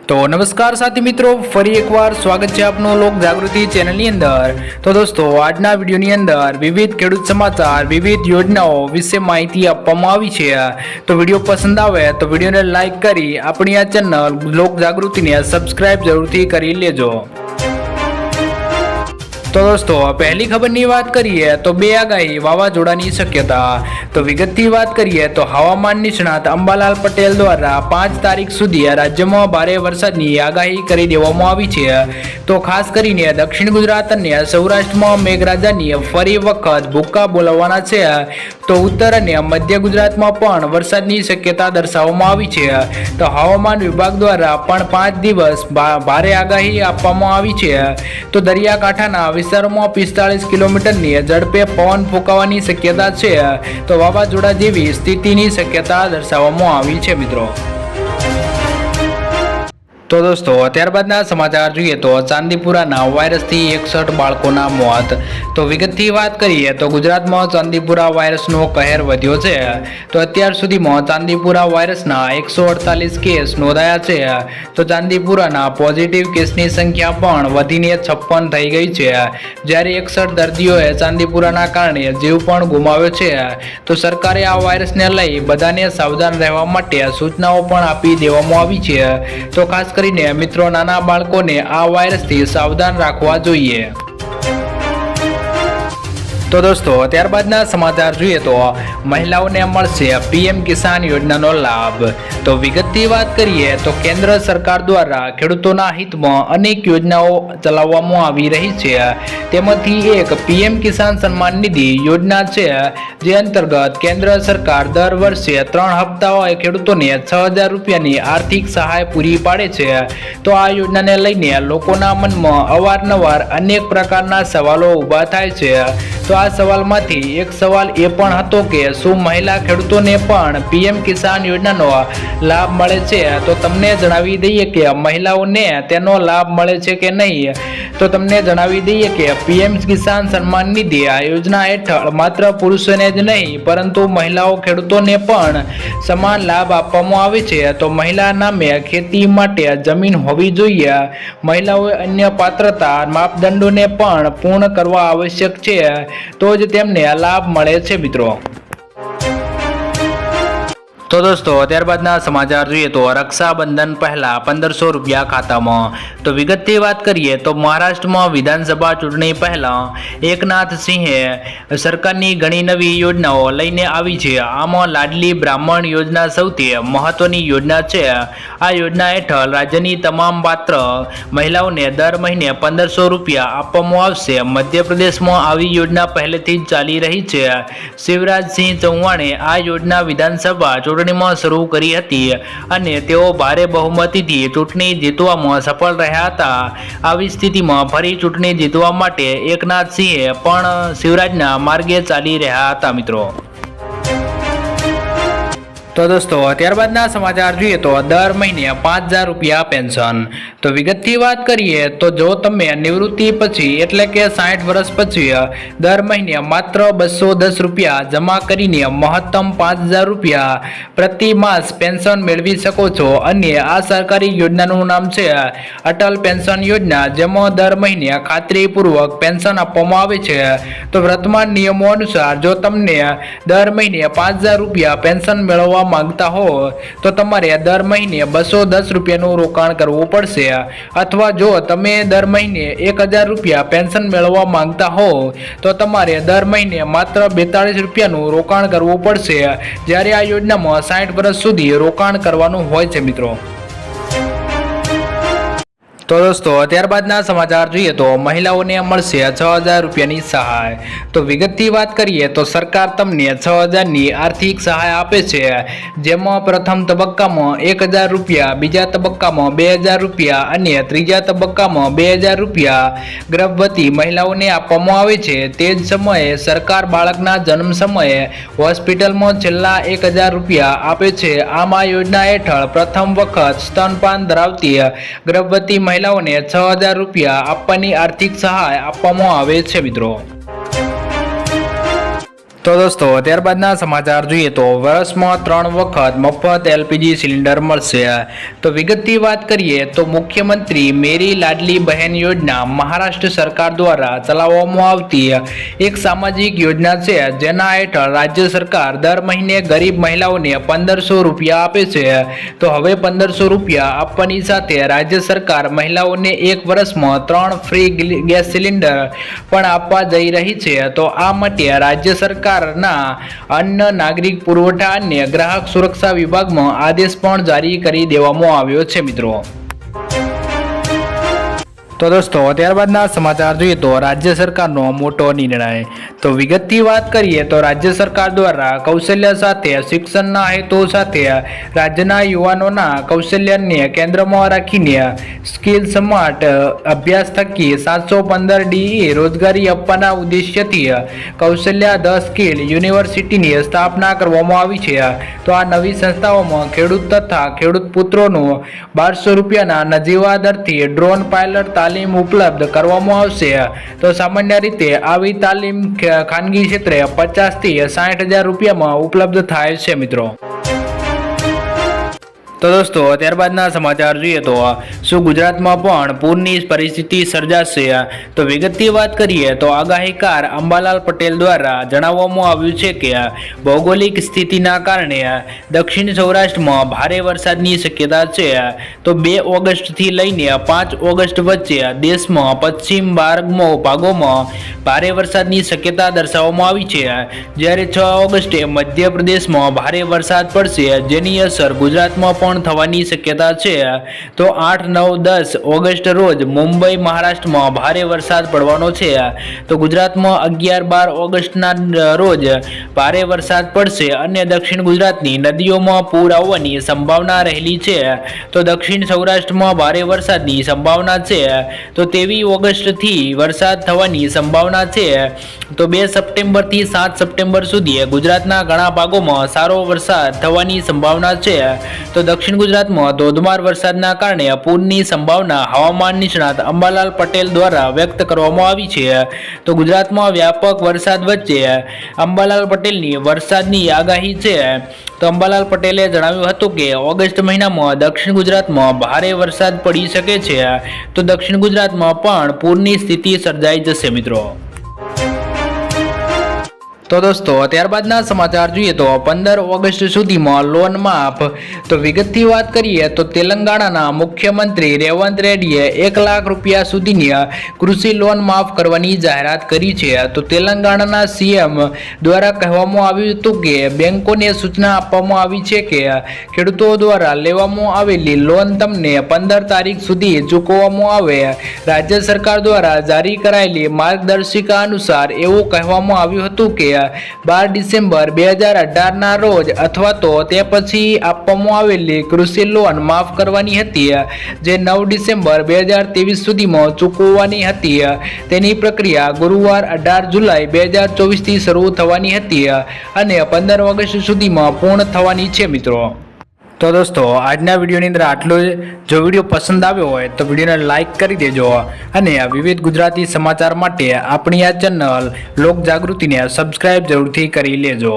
तो नमस्कार साथी मित्रों, फरी एक बार स्वागत है आपनो लोक जागृति चैनल ની અંદર। तो दोस्तों આજના વિડિયોની અંદર વિવિધ ખેડૂત સમાચાર, વિવિધ યોજનાઓ વિશે માહિતી આપવામાં આવી છે। તો વિડિયો પસંદ આવે તો વિડિયોને લાઈક કરી આપણી આ ચેનલ લોક જાગૃતિને સબસ્ક્રાઇબ જરૂરથી કરી લેજો। तो दोस्तों पहली खबर की बात करिए तो बे आगाही वावाझोड़ानी शक्यता। तो विगतनी बात करिए तो हवामान निष्णात अंबालाल पटेल द्वारा 5 तारीख सुधी राज्य में भारे वरसादनी आगाही करी देवामां आवी छे। तो खास करीने दक्षिण गुजरात अने सौराष्ट्र में मेघराजानी फरी वखत भूक्का बोलाववाना छे। तो उत्तर अने मध्य गुजरात में पण वरसादनी शक्यता दर्शाववामां आवी छे। तो हवामान विभाग द्वारा पण 5 दिवस भारे आगाही आपवामां आवी छे। तो दरियाकांठाना विस्तारों 45 किलोमीटर झड़पे पवन फूंकावानी शक्यता है। तो वावाझोड़ा जेवी स्थिति शक्यता दर्शाववामां आवी छे मित्रों। तो दोस्तों त्यारबादना समाचार જોઈએ तो ચાંદીપુરાના વાયરસથી 61 બાળકોના મોત। તો વિગતથી વાત કરીએ તો ગુજરાતમાં ચાંદીપુરા વાયરસનો કહેર વધ્યો છે। તો અત્યાર સુધીમાં ચાંદીપુરા વાયરસના 148 કેસ નોંધાયા છે। તો ચાંદીપુરાના પોઝિટિવ કેસની સંખ્યા પણ વધીને 56 થઈ ગઈ છે, જ્યારે 61 દર્દીઓએ ચાંદીપુરાના કારણે જીવ પણ ગુમાવ્યો છે। તો સરકારે આ વાયરસને લઈ બધાને સાવધાન રહેવા માટે સૂચનાઓ પણ આપી દેવામાં આવી છે। તો ખાસ કરીને મિત્રો નાના બાળકોને આ વાયરસથી સાવધાન રાખવા જોઈએ। तो दोस्तों त्यारबादना समाचार જોઈએ तो महिलाओने મળશે पीएम किसान योजनाનો લાભ। तो વિગતની વાત કરીએ તો કેન્દ્ર સરકાર દ્વારા ખેડૂતોના હિતમાં અનેક યોજનાઓ ચલાવવામાં આવી રહી છે। તેમાંથી એક પીએમ કિસાન સન્માન નિધિ યોજના છે, જે અંતર્ગત કેન્દ્ર સરકાર દર વર્ષે 3 હપ્તાઓએ ખેડૂતોને 6000 રૂપિયાની આર્થિક સહાય પૂરી પાડે છે। તો આ યોજનાને લઈને લોકોના મનમાં અવારનવાર અનેક પ્રકારના સવાલો ઊભા થાય છે। तो आ सवाल मांथी एक सवाल ए पण हतो के शुं महिला खेडूतोने पण पीएम किसान योजनानो लाभ मळे छे। तो तमने जणावी दઈએ के महिलाओने तेनो लाभ मळे छे के नहीं। तो तमने जणावी दઈએ के पीएम किसान सन्मान निधि आ योजना हेठळ मात्र पुरुषोने ज नहीं परंतु महिलाओ खेडूतोने पण समान लाभ आपवामां आवे छे। तो महिला नामे खेती माटे जमीन होवी जोईए। महिलाओए अन्य पात्रता मापदंडोने पण पूर्ण करवा आवश्यक छे, तो ज तेमने लाभ मळे छे मित्रों। तो दोस्तों त्यारबादना समाचार જોઈએ तो रक्षाबंधन पहला 1500 રૂપિયા ખાતામાં। तो વિગતથી વાત કરીએ તો મહારાષ્ટ્રમાં વિધાનસભા ચૂંટણી પહેલા એકનાથ સિંહે સરકારની ઘણી નવી યોજનાઓ લઈને આવી છે। આમાં લાડલી બ્રાહ્મણ યોજના સૌથી મહત્વની યોજના છે। આ યોજના હેઠળ રાજ્યની તમામ પાત્ર મહિલાઓને દર મહિને 1500 રૂપિયા આપવામાં આવશે। મધ્યપ્રદેશમાં આવી યોજના પહેલેથી જ ચાલી રહી છે। શિવરાજસિંહ ચૌહાણે આ યોજના વિધાનસભા ચૂંટણીમાં શરૂ કરી હતી અને તેઓ ભારે બહુમતીથી ચૂંટણી જીતવામાં સફળ રહ્યા હતા। આવી સ્થિતિમાં ફરી ચૂંટણી જીતવા માટે એકનાથ સિંહે પણ શિવરાજના માર્ગે ચાલી રહ્યા હતા મિત્રો। तो दोस्तों त्यारबादना समाचार જોઈએ तो दर महीने 5000 રૂપિયા पेन्शन। तो विगतથી વાત કરીએ तो जो તમે નિવૃત્તિ પછી એટલે કે 60 વર્ષ પછી દર મહિને માત્ર 210 રૂપિયા જમા કરીને મહત્તમ 5000 રૂપિયા પ્રતિ માસ પેન્શન મેળવી શકો છો। અને આ સરકારી યોજનાનું નામ છે અટલ પેન્શન યોજના, જેમાં દર મહિને ખાતરીપૂર્વક પેન્શન આપવામાં આવે છે। તો વર્તમાન નિયમો અનુસાર જો તમને દર મહિને 5000 રૂપિયા પેન્શન મેળવવા मांगता हो तो तमारे दर महीने 210 રૂપિયાનું રોકાણ કરવું પડશે। अथवा जो तमे दर महीने 1000 રૂપિયા पेन्शन मेळववा मांगता हो तो तमारे दर महीने मात्र 42 રૂપિયાનું રોકાણ કરવું પડશે, જ્યારે આ યોજનામાં 60 વર્ષ સુધી રોકાણ કરવાનું હોય છે મિત્રો। तो दोस्तों त्यारबादना समाचार જોઈએ तो महिलाओने મળશે 6000 રૂપિયાની સહાય। તો વિગતથી વાત કરીએ તો સરકાર તમને 6000 ની આર્થિક સહાય આપે છે, જેમાં પ્રથમ તબક્કામાં 1000 રૂપિયા, બીજા તબક્કામાં 2000 રૂપિયા અને ત્રીજા તબક્કામાં 2000 રૂપિયા ગર્ભવતી મહિલાઓને આપવામાં આવે છે। તે જ સમયે સરકાર બાળકના જન્મ સમયે હોસ્પિટલમાં છેલ્લા 1000 રૂપિયા આપે છે। આમ આ યોજના હેઠળ પ્રથમ વખત સ્તનપાન ધરાવતી ગર્ભવતી महिलाओने 6000 રૂપિયા આપવાની આર્થિક સહાય આપવામાં આવે છે મિત્રો। તો દોસ્તો ત્યારબાદના સમાચાર જોઈએ તો વર્ષમાં 3 વખત મફત એલપીજી સિલિન્ડર મળશે. તો વિગતથી વાત કરીએ તો મુખ્યમંત્રી મેરી લાડલી બહેન યોજના મહારાષ્ટ્ર સરકાર દ્વારા ચલાવવામાં આવતી એક સામાજિક યોજના છે, જેના હેઠળ રાજ્ય સરકાર દર મહિને ગરીબ મહિલાઓને 1500 રૂપિયા આપે છે. તો હવે 1500 રૂપિયા આપવાની સાથે રાજ્ય સરકાર મહિલાઓને એક વર્ષમાં 3 ફ્રી ગેસ સિલિન્ડર પણ આપવા જઈ રહી છે. તો આ માટે રાજ્ય સરકાર અન્ન નાગરિક પુરવઠા અને ગ્રાહક સુરક્ષા વિભાગમાં આદેશ પણ જારી કરી દેવામાં આવ્યો છે મિત્રો. તો દોસ્તો ત્યારબાદના સમાચાર જોઈએ તો રાજ્ય સરકારનો મોટો નિર્ણય. તો વિગતથી વાત કરીએ તો રાજ્ય સરકાર દ્વારા કૌશલ્ય સાથે શિક્ષણના હેતુ સાથે રાજ્યના યુવાનોના કૌશલ્યને કેન્દ્રમાં રાખીને સ્કિલ સ્માર્ટ અભ્યાસ થકી 715 DE રોજગારી આપવાના ઉદ્દેશ્યથી કૌશલ્ય ધ સ્કિલ યુનિવર્સિટીની સ્થાપના કરવામાં આવી છે. તો આ નવી સંસ્થાઓમાં ખેડૂત તથા ખેડૂત પુત્રોનું 1200 રૂપિયાના નજીવા દરથી ડ્રોન પાયલટ તાલીમ ઉપલબ્ધ કરવામાં આવશે. તો સામાન્ય રીતે આવી તાલીમ ખાનગી ક્ષેત્રે 50 થી 60,000 રૂપિયામાં ઉપલબ્ધ થાય છે મિત્રો. તો દોસ્તો ત્યારબાદના સમાચાર જોઈએ તો શું ગુજરાતમાં પણ પૂરની પરિસ્થિતિ સર્જાશે? તો વિગતથી વાત કરીએ તો આગાહીકાર અંબાલાલ પટેલ દ્વારા જણાવવામાં આવ્યું છે કે ભૌગોલિક સ્થિતિના કારણે દક્ષિણ સૌરાષ્ટ્રમાં ભારે વરસાદની શક્યતા છે. તો 2 ઓગસ્ટથી લઈને 5 ઓગસ્ટ વચ્ચે દેશમાં પશ્ચિમ ભાગોમાં ભારે વરસાદની શક્યતા દર્શાવવામાં આવી છે, જ્યારે 6 ઓગસ્ટે મધ્યપ્રદેશમાં ભારે વરસાદ પડશે, જેની અસર ગુજરાતમાં પણ થવાની શક્યતા છે. તો 8, 9, 10 ઓગસ્ટ રોજ મુંબઈ મહારાષ્ટ્રમાં ભારે વરસાદ પડવાનો છે. તો ગુજરાતમાં 11, 12 ઓગસ્ટના રોજ ભારે વરસાદ પડશે અને દક્ષિણ ગુજરાતની નદીઓમાં પૂર આવવાની સંભાવના રહેલી છે. તો દક્ષિણ સૌરાષ્ટ્રમાં ભારે વરસાદની સંભાવના છે. તો 23 ઓગસ્ટથી વરસાદ થવાની સંભાવના છે. તો 2 સપ્ટેમ્બરથી 7 સપ્ટેમ્બર સુધી ગુજરાતના ઘણા ભાગોમાં સારો વરસાદ થવાની સંભાવના છે. તો દક્ષિણ ગુજરાતમાં ધોધમાર વરસાદના કારણે પૂરની સંભાવના હવામાન નિષ્ણાત અંબાલાલ પટેલ દ્વારા વ્યક્ત કરવામાં આવી છે. તો ગુજરાતમાં વ્યાપક વરસાદ વચ્ચે અંબાલાલ પટેલની વરસાદની આગાહી છે. તો અંબાલાલ પટેલે જણાવ્યું હતું કે ઓગસ્ટ મહિનામાં દક્ષિણ ગુજરાતમાં ભારે વરસાદ પડી શકે છે. તો દક્ષિણ ગુજરાતમાં પણ પૂરની સ્થિતિ સર્જાઈ જશે મિત્રો. તો દોસ્તો ત્યારબાદના સમાચાર જોઈએ તો 15 ઓગસ્ટ સુધીમાં લોન માફ. તો વિગતથી વાત કરીએ તો તેલંગાણાના મુખ્યમંત્રી રેવંત રેડ્ડીએ 1 લાખ રૂપિયા સુધીની કૃષિ લોન માફ કરવાની જાહેરાત કરી છે. તો તેલંગાણાના CM દ્વારા કહેવામાં આવ્યું હતું કે બેંકોને સૂચના આપવામાં આવી છે કે ખેડૂતો દ્વારા લેવામાં આવેલી લોન તમને 15 તારીખ સુધી ચૂકવવામાં આવે. રાજ્ય સરકાર દ્વારા જારી કરાયેલી માર્ગદર્શિકા અનુસાર એવું કહેવામાં આવ્યું હતું કે 12 ડિસેમ્બર 2018 ના રોજ અથવા તો તે પછી આપવામાં આવેલી કૃષિ લોન માફ કરવાની હતી, જે 9 ડિસેમ્બર 2023 સુધીમાં ચૂકવવાની હતી. તેની પ્રક્રિયા ગુરુવાર 18 જુલાઈ 2024 થી શરૂ થવાની હતી અને 15 ઓગસ્ટ સુધીમાં પૂર્ણ થવાની છે મિત્રો. તો દોસ્તો આજના વિડીયોની અંદર આટલું જ. જો વિડીયો પસંદ આવ્યો હોય તો વિડીયોને લાઇક કરી દેજો અને વિવિધ ગુજરાતી સમાચાર માટે આપણી આ ચેનલ લોક જાગૃતિને સબસ્ક્રાઇબ જરૂરથી કરી લેજો.